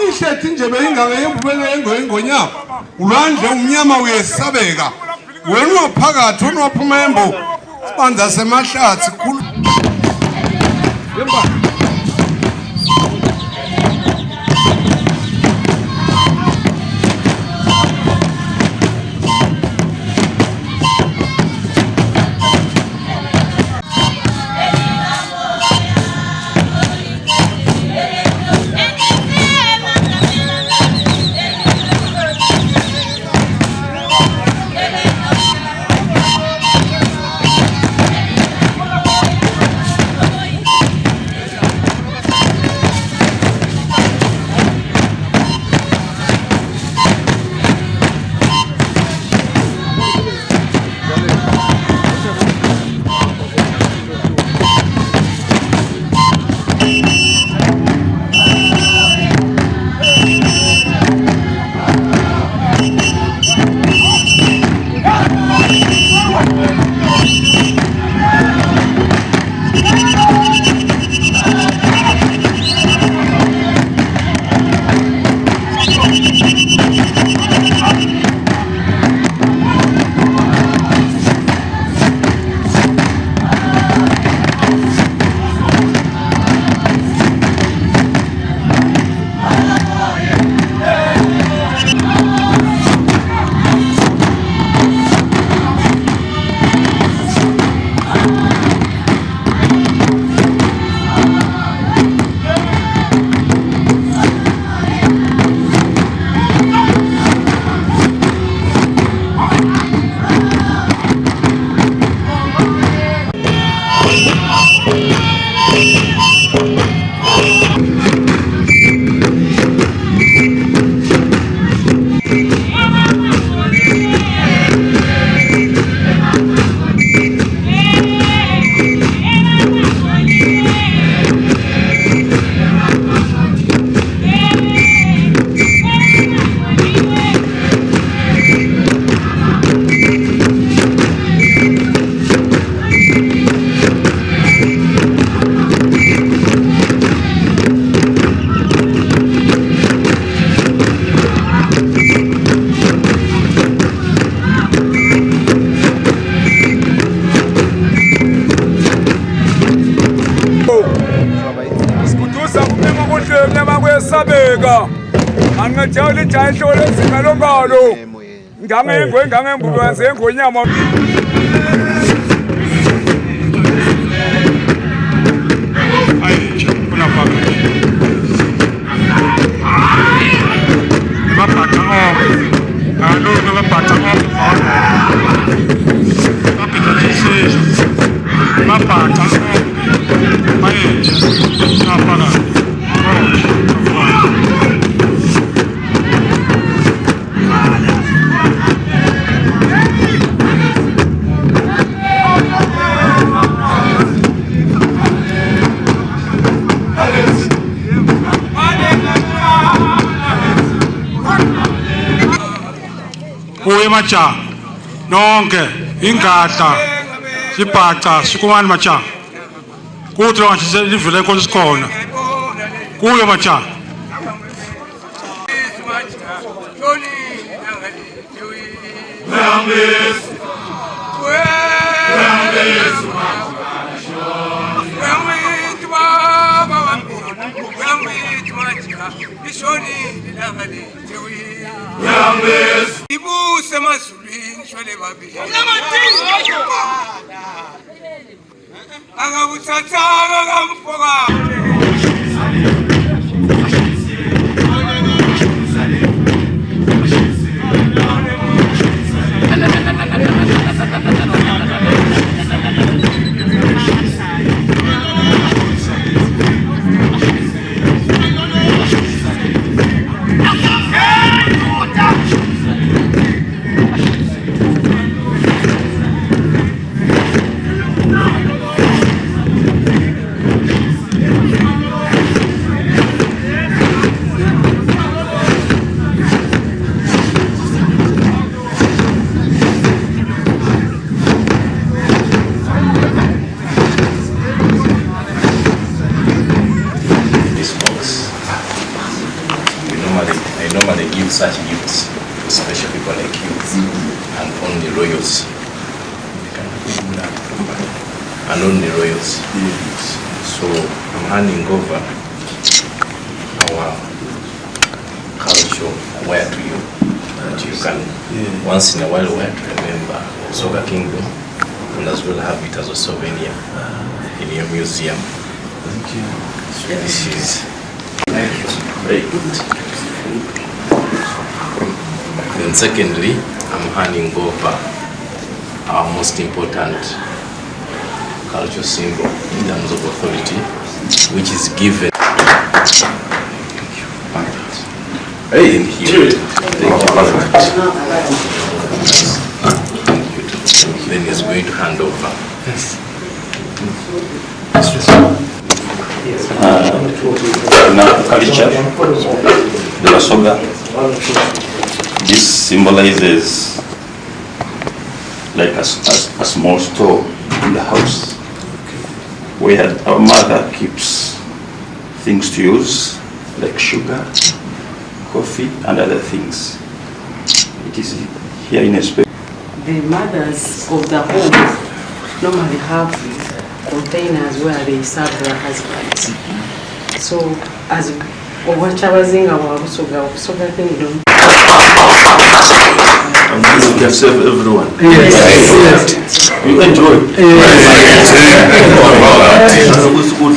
Ishethi nje beyingane yembubele engonyama ulandle umnyama uyesabeka wena waphakathi unophuma embo sibanza semahlathi khulu sabeka angathawula ijayihlolo ezingalombalo ngangengwe ngangembulwanze engonyama kuye macha nonke ingahla sibhaca sikumani macha kuthi lo nje livule inkosi sikhona kuye macha ibuse emazulwini shole babili akabuthathanga kamfoka such gifts to special people like you and only royals. And only royals. So I'm handing over our culture where to you. That you can once in a while wear to remember Soga Kingdom, and as well have it as a souvenir in your museum. Thank you. So this is very good. Then secondly, I'm handing over our most important cultural symbol in terms of authority, which is given. Hey, in here. Thank you very much. Then he's going to hand over. Culture, the Wasoga. This symbolizes like a small store in the house where our mother keeps things to use like sugar, coffee and other things. It is here in a space. The mothers of the home normally have containers where they serve their husbands. So as Owachabazinga wa Busoga Kingdom. I'm going to serve everyone. Yes. You enjoy.